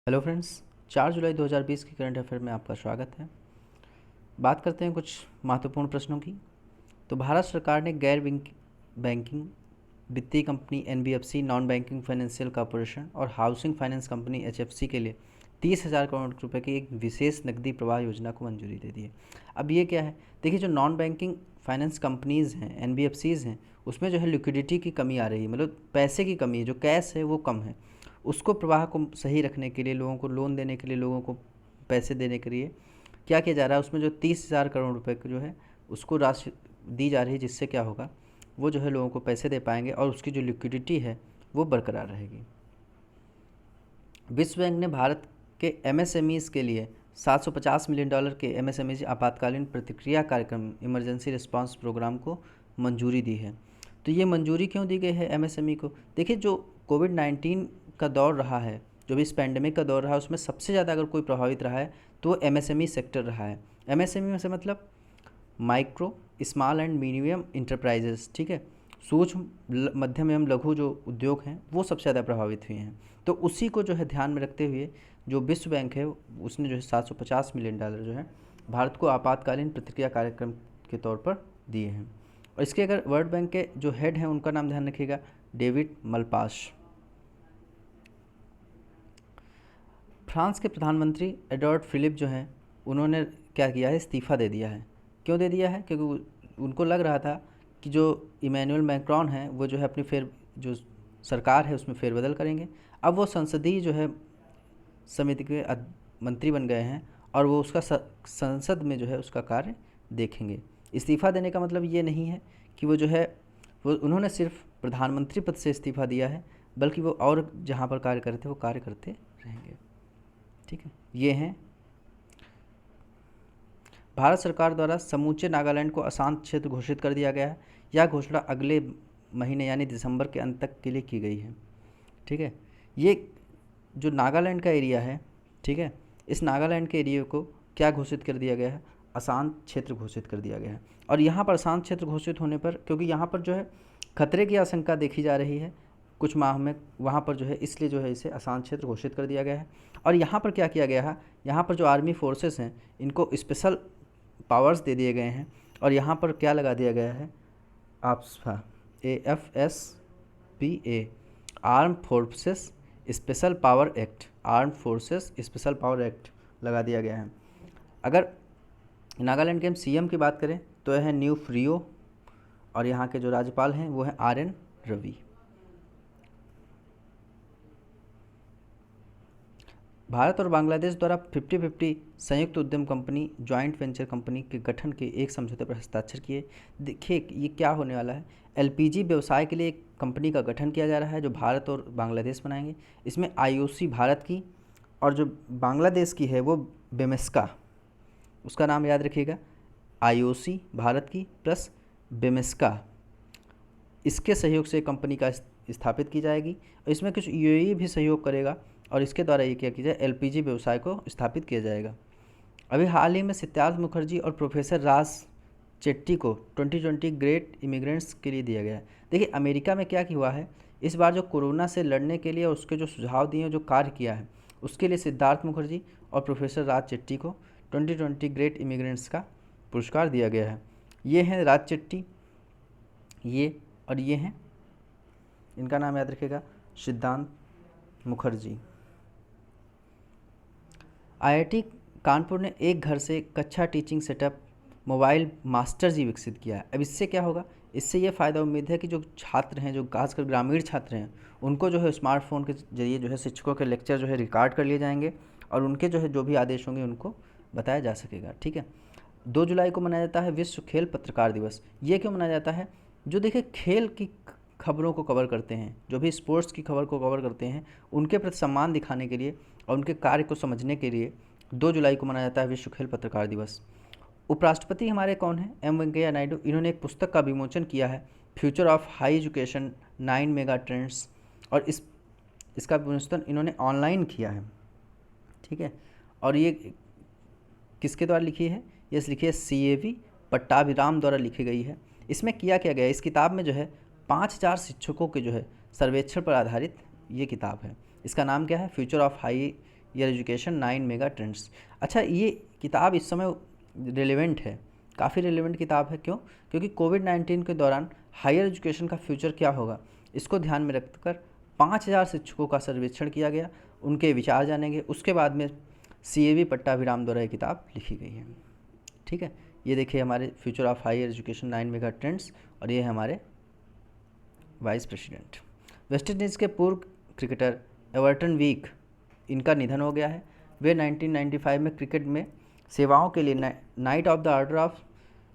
Hello friends, 4 जुलाई 2020 की current affair में आपका स्वागत है। बात करते हैं कुछ महत्वपूर्ण प्रश्नों की। तो भारत सरकार ने गैर बैंकिंग वित्तीय company NBFC, non banking financial corporation और हाउसिंग फाइनेंस कंपनी एचएफसी के लिए 30,000 करोड़ रुपए की एक विशेष नकदी प्रवाह योजना को मंजूरी दे दी है। अब ये क्या है? देखिए, जो नॉन बैंकिंग फाइनेंस कंपनीज़ हैं, एनबीएफसीज़ हैं, उसमें जो है लिक्विडिटी की कमी आ रही है, मतलब पैसे की कमी है, जो कैश है वो कम है। उसको प्रवाह को सही रखने के लिए, लोगों को लोन देने के लिए, लोगों को पैसे देने के लिए क्या किया जा रहा है, उसमें जो 30,000 करोड़ रुपए जो है उसको राशि दी जा रही है, जिससे क्या होगा, वो जो है लोगों को पैसे दे पाएंगे और उसकी जो लिक्विडिटी है वो बरकरार रहेगी। विश्व बैंक ने भारत के एमएसएमईज़ के लिए $750 मिलियन के एमएसएमई आपातकालीन प्रतिक्रिया कार्यक्रम इमरजेंसी रिस्पांस प्रोग्राम को मंजूरी दी है। तो ये मंजूरी क्यों दी गई है एमएसएमई को? देखिए, जो कोविड-19 का दौर रहा है, जो भी इस पैंडेमिक का दौर रहा है, उसमें सबसे ज़्यादा अगर कोई प्रभावित रहा है तो वो एमएसएमई सेक्टर रहा है। एमएसएमई में से मतलब micro, small and medium enterprises, ठीक है, सूक्ष्म मध्यम एवं लघु जो उद्योग हैं वो सबसे ज़्यादा प्रभावित हुए हैं। तो उसी को जो है ध्यान में रखते हुए जो विश्व बैंक है उसने जो है $750 मिलियन जो है भारत को आपातकालीन प्रतिक्रिया कार्यक्रम के तौर पर दिए हैं। और इसके अगर वर्ल्ड बैंक के जो हेड हैं उनका नाम ध्यान रखिएगा, डेविड मलपास। फ्रांस के प्रधानमंत्री एडवर्ड फिलिप जो हैं उन्होंने क्या किया है, इस्तीफ़ा दे दिया है। क्यों दे दिया है? क्योंकि उनको लग रहा था कि जो इमैनुअल मैक्रोन है वो जो है अपनी जो सरकार है उसमें फेरबदल करेंगे। अब वो संसदीय जो है समिति के मंत्री बन गए हैं और वो उसका संसद में जो है उसका कार्य देखेंगे। इस्तीफ़ा देने का मतलब ये नहीं है कि वो जो है वो उन्होंने सिर्फ प्रधानमंत्री पद से इस्तीफ़ा दिया है, बल्कि वो और जहाँ पर कार्य करते वो कार्य करते रहेंगे। ठीक है, ये हैं। भारत सरकार द्वारा समूचे नागालैंड को अशांत क्षेत्र घोषित कर दिया गया है। यह घोषणा अगले महीने यानी दिसंबर के अंत तक के लिए की गई है। ठीक है, ये जो नागालैंड का एरिया है, ठीक है, इस नागालैंड के एरिया को क्या घोषित कर दिया गया है? अशांत क्षेत्र घोषित कर दिया गया है। और यहाँ पर अशांत क्षेत्र घोषित होने पर, क्योंकि यहाँ पर जो है खतरे की आशंका देखी जा रही है कुछ माह में वहाँ पर जो है, इसलिए जो है इसे अशांत क्षेत्र घोषित कर दिया गया है। और यहाँ पर क्या किया गया है, यहाँ पर जो आर्मी फोर्सेस हैं इनको स्पेशल पावर्स दे दिए गए हैं। और यहाँ पर क्या लगा दिया गया है, AFSPA, AFSPA, arm forces special power act, arm forces special power act लगा दिया गया है। अगर नागालैंड के हम सीएम की बात करें तो यह है न्यू फ्रियो, और यहाँ के जो राज्यपाल हैं वो हैं RN रवि। भारत और बांग्लादेश द्वारा 50-50 संयुक्त उद्यम कंपनी, जॉइंट वेंचर कंपनी के गठन के एक समझौते पर हस्ताक्षर किए। देखिए ये क्या होने वाला है, एलपीजी व्यवसाय के लिए एक कंपनी का गठन किया जा रहा है जो भारत और बांग्लादेश बनाएंगे। इसमें आईओसी भारत की और जो बांग्लादेश की है वो बेमेस्का, उसका नाम याद रखिएगा, आईओसी भारत की प्लस बेमेस्का, इसके सहयोग से कंपनी का स्थापित की जाएगी। इसमें कुछ यूएई भी सहयोग करेगा और इसके द्वारा ये क्या किया जाए, एलपीजी व्यवसाय को स्थापित किया जाएगा। अभी हाल ही में सिद्धार्थ मुखर्जी और प्रोफेसर राज चेट्टी को 2020 ग्रेट इमिग्रेंट्स के लिए दिया गया है। देखिए अमेरिका में क्या हुआ है, इस बार जो कोरोना से लड़ने के लिए उसके जो सुझाव दिए, जो कार्य किया है, उसके लिए सिद्धार्थ मुखर्जी और प्रोफेसर राज चेट्टी को 2020 ग्रेट इमिग्रेंट्स का पुरस्कार दिया गया है। ये हैं राज चेट्टी, ये और ये हैं, इनका नाम याद रखिएगा, सिद्धांत मुखर्जी। आईआईटी कानपुर ने एक घर से कक्षा टीचिंग सेटअप मोबाइल मास्टर जी विकसित किया है। अब इससे क्या होगा, इससे ये फ़ायदा उम्मीद है कि जो छात्र हैं, जो खासकर ग्रामीण छात्र हैं, उनको जो है स्मार्टफोन के जरिए जो है शिक्षकों के लेक्चर जो है रिकॉर्ड कर लिए जाएंगे और उनके जो है जो भी आदेश होंगे उनको बताया जा सकेगा। ठीक है, 2 जुलाई को मनाया जाता है विश्व खेल पत्रकार दिवस। ये क्यों मनाया जाता है? जो देखिए खेल की खबरों को कवर करते हैं, जो भी स्पोर्ट्स की खबर को कवर करते हैं, उनके प्रति सम्मान दिखाने के लिए और उनके कार्य को समझने के लिए 2 जुलाई को मनाया जाता है विश्व खेल पत्रकार दिवस। उपराष्ट्रपति हमारे कौन हैं? एम वेंकैया नायडू। इन्होंने एक पुस्तक का विमोचन किया है, future of high education 9 mega trends, और इसका विमोचन इन्होंने ऑनलाइन किया है। ठीक है, और ये किसके द्वारा लिखी है? ये लिखी है CAV पट्टाभिराम द्वारा लिखी गई है। इसमें किया क्या गया, इस किताब में जो है 5,000 शिक्षकों के जो है सर्वेक्षण पर आधारित ये किताब है। इसका नाम क्या है? Future of high year education 9 mega trends. अच्छा, ये किताब इस समय रिलेवेंट है, काफ़ी रिलेवेंट किताब है। क्यों? क्योंकि कोविड-19 के दौरान हायर एजुकेशन का फ्यूचर क्या होगा, इसको ध्यान में रखकर 5000 शिक्षकों का सर्वेक्षण किया गया, उनके विचार जाने गए। उसके बाद में CAV पट्टाभिराम द्वारा ये किताब लिखी गई है। ठीक है, ये देखिए हमारे future of higher education 9 mega trends, और ये है हमारे वाइस प्रेसिडेंट। वेस्ट इंडीज़ के पूर्व क्रिकेटर एवर्टन वीक, इनका निधन हो गया है। वे 1995 में क्रिकेट में सेवाओं के लिए knight of the Order of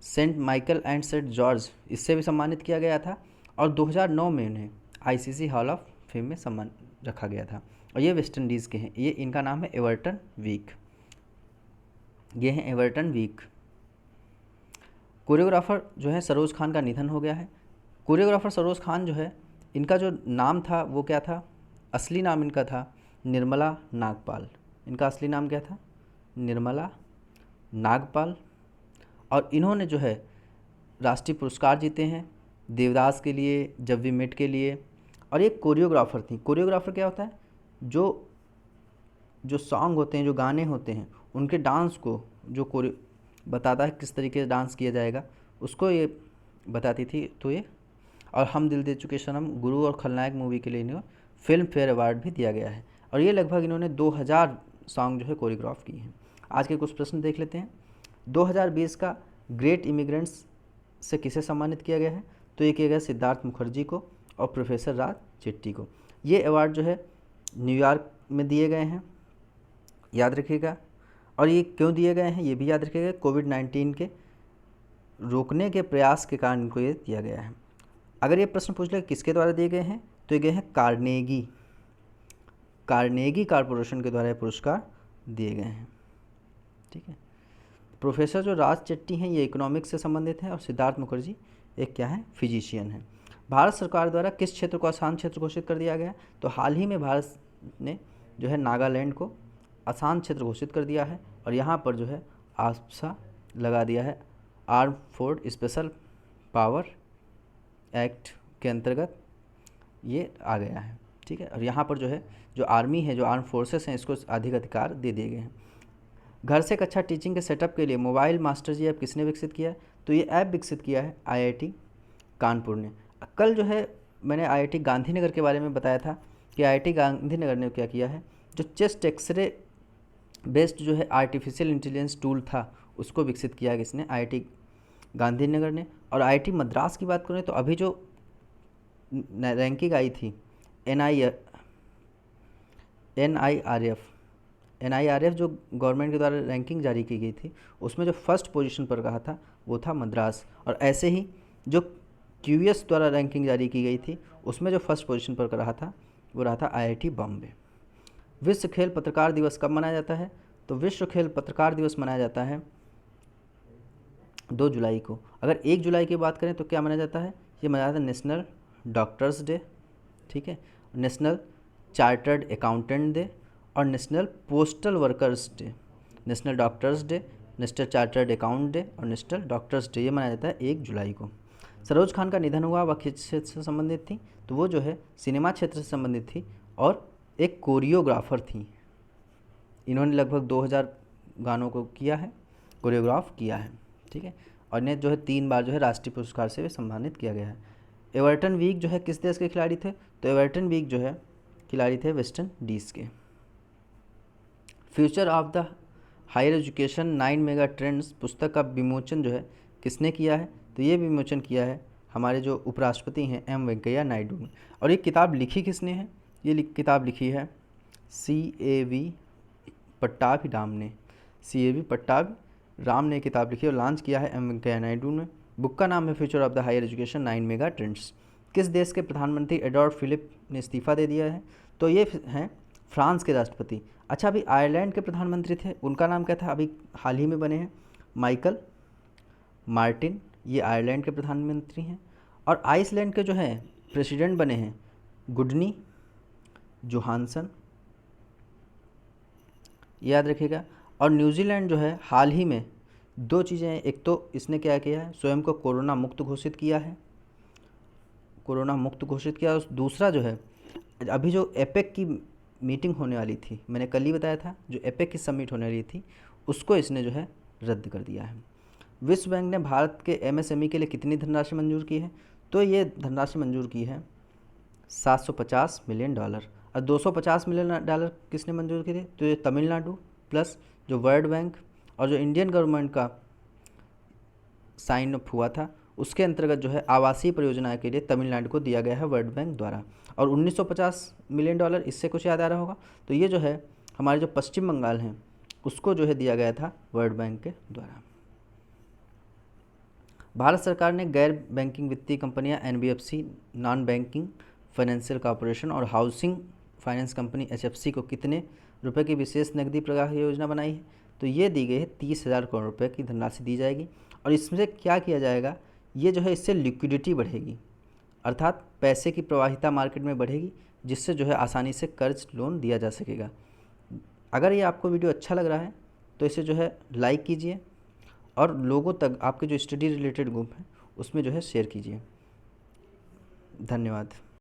Saint Michael and Saint George, इससे भी सम्मानित किया गया था, और 2009 में उन्हें ICC हॉल ऑफ फेम में सम्मान रखा गया था। और ये वेस्ट इंडीज़ के हैं, ये इनका नाम है एवर्टन वीक, ये हैं एवर्टन वीक। कोरियोग्राफर जो है सरोज खान का निधन हो गया है। कोरियोग्राफर सरोज खान जो है, इनका जो नाम था वो क्या था, असली नाम इनका था निर्मला नागपाल। इनका असली नाम क्या था? निर्मला नागपाल। और इन्होंने जो है राष्ट्रीय पुरस्कार जीते हैं, देवदास के लिए, जब वी मेट के लिए। और एक कोरियोग्राफर थी। कोरियोग्राफर क्या होता है? जो जो सॉन्ग होते हैं, जो गाने होते हैं, उनके डांस को जो बताता है किस तरीके से डांस किया जाएगा, उसको ये बताती थी। तो ये, और हम दिल दे चुके सनम, गुरु और खलनायक मूवी के लिए इन्हें फिल्म फेयर अवार्ड भी दिया गया है। और ये लगभग इन्होंने 2000 सॉन्ग जो है कोरियोग्राफ किए हैं। आज के कुछ प्रश्न देख लेते हैं। 2020 का ग्रेट इमिग्रेंट्स से किसे सम्मानित किया गया है? तो ये किया गया सिद्धार्थ मुखर्जी को और प्रोफेसर राज चेट्टी को। ये अवार्ड जो है न्यूयॉर्क में दिए गए हैं, याद रखिएगा। और ये क्यों दिए गए हैं ये भी याद रखिएगा। कोविड-19 के रोकने के प्रयास के कारण इनको ये दिया गया है। अगर ये प्रश्न पूछ ले किसके द्वारा दिए गए हैं, तो ये गए हैं कार्नेगी कॉरपोरेशन के द्वारा ये पुरस्कार दिए गए हैं। ठीक है। प्रोफेसर जो राज चेट्टी हैं ये इकोनॉमिक्स से संबंधित हैं, और सिद्धार्थ मुखर्जी एक क्या है, फिजिशियन है। भारत सरकार द्वारा किस क्षेत्र को आसान क्षेत्र घोषित कर दिया गया? तो हाल ही में भारत ने जो है नागालैंड को आसान क्षेत्र घोषित कर दिया है, और यहाँ पर जो है आस्पा लगा दिया है। Arm force special power act के अंतर्गत ये आ गया है। ठीक है। और यहाँ पर जो है जो आर्मी है, जो आर्म फोर्सेस हैं, इसको अधिक अधिकार दे दिए गए हैं। घर से कक्षा टीचिंग के सेटअप के लिए मोबाइल मास्टर जी ऐप किसने विकसित किया है? तो ये ऐप विकसित किया है IIT कानपुर ने। कल जो है मैंने IIT गांधीनगर के बारे में बताया था कि IIT गांधीनगर ने क्या किया है, जो चेस्ट एक्सरे बेस्ड जो है आर्टिफिशियल इंटेलिजेंस टूल था, उसको विकसित किया है किसने? IIT गांधीनगर ने। और IIT मद्रास की बात करें तो अभी जो रैंकिंग आई थी NIRF जो गवर्नमेंट के द्वारा रैंकिंग जारी की गई थी, उसमें जो फर्स्ट पोजीशन पर रहा था वो था मद्रास। और ऐसे ही जो QS द्वारा रैंकिंग जारी की गई थी, उसमें जो फर्स्ट पोजीशन पर रहा था वो रहा था IIT बॉम्बे। विश्व खेल पत्रकार दिवस कब मनाया जाता है? तो विश्व खेल पत्रकार दिवस मनाया जाता है 2 जुलाई को। अगर 1 जुलाई की बात करें तो क्या मनाया जाता है? ये मनाया जाता है नेशनल डॉक्टर्स डे, ठीक है, नेशनल चार्टर्ड अकाउंटेंट डे और national postal workers day. National doctors day, national chartered account day और नेशनल डॉक्टर्स डे ये मनाया जाता है 1 जुलाई को। सरोज खान का निधन हुआ, वह किस क्षेत्र से संबंधित थी? तो वो जो है सिनेमा क्षेत्र से संबंधित थी और एक कोरियोग्राफर थी। इन्होंने लगभग 2000 गानों को किया है, कोरियोग्राफ किया है। ठीक है। और इन्हें जो है 3 बार जो है राष्ट्रीय पुरस्कार से भी सम्मानित किया गया है। एवर्टन वीक जो है किस देश के खिलाड़ी थे? तो एवर्टन वीक जो है खिलाड़ी थे वेस्ट इंडीज़ के। Future of the higher education 9 mega trends पुस्तक का विमोचन जो है किसने किया है? तो ये विमोचन किया है हमारे जो उपराष्ट्रपति हैं M वेंकैया नायडू ने। और ये किताब लिखी किसने है? ये किताब लिखी है CAV पट्टाभिराम ने। CAV पट्टाभिराम ने किताब लिखी और लॉन्च किया है M वेंकैया नायडू ने। बुक का नाम है future of the higher education 9 mega trends. किस देश के प्रधानमंत्री एडोर्ड फिलिप ने इस्तीफा दे दिया है? तो ये हैं फ्रांस के राष्ट्रपति। अच्छा, अभी आयरलैंड के प्रधानमंत्री थे, उनका नाम क्या था? अभी हाल ही में बने हैं माइकल मार्टिन, ये आयरलैंड के प्रधानमंत्री हैं। और आइसलैंड के जो हैं प्रेसिडेंट बने हैं गुडनी जोहानसन, याद रखिएगा। और न्यूजीलैंड जो है हाल ही में 2 चीज़ें हैं, एक तो इसने क्या किया है, स्वयं को कोरोना मुक्त घोषित किया है, कोरोना मुक्त घोषित किया। और दूसरा जो है अभी जो एपेक की मीटिंग होने वाली थी, मैंने कल ही बताया था, जो एपेक की समिट होने वाली थी, उसको इसने जो है रद्द कर दिया है। विश्व बैंक ने भारत के एमएसएमई के लिए कितनी धनराशि मंजूर की है? तो ये धनराशि मंजूर की है $750 मिलियन। और $250 मिलियन किसने मंजूर किए थे? तो ये तमिलनाडु प्लस जो वर्ल्ड बैंक और जो इंडियन गवर्नमेंट का साइन अप हुआ था, उसके अंतर्गत जो है आवासीय परियोजना के लिए तमिलनाडु को दिया गया है वर्ल्ड बैंक द्वारा। और $1950 मिलियन, इससे कुछ याद आ रहा होगा, तो ये जो है हमारे जो पश्चिम बंगाल हैं उसको जो है दिया गया था वर्ल्ड बैंक के द्वारा। भारत सरकार ने गैर बैंकिंग वित्तीय कंपनियां NBFC, non banking financial corporation और हाउसिंग फाइनेंस कंपनी एचएफसी को कितने रुपए की विशेष नकदी प्रवाह योजना बनाई है? तो ये दी गई है 30,000 करोड़ रुपए की धनराशि दी जाएगी। और इसमें क्या किया जाएगा, ये जो है इससे लिक्विडिटी बढ़ेगी, अर्थात पैसे की प्रवाहिता मार्केट में बढ़ेगी, जिससे जो है आसानी से कर्ज लोन दिया जा सकेगा। अगर ये आपको वीडियो अच्छा लग रहा है तो इसे जो है लाइक कीजिए और लोगों तक आपके जो स्टडी रिलेटेड ग्रुप हैं उसमें जो है शेयर कीजिए। धन्यवाद।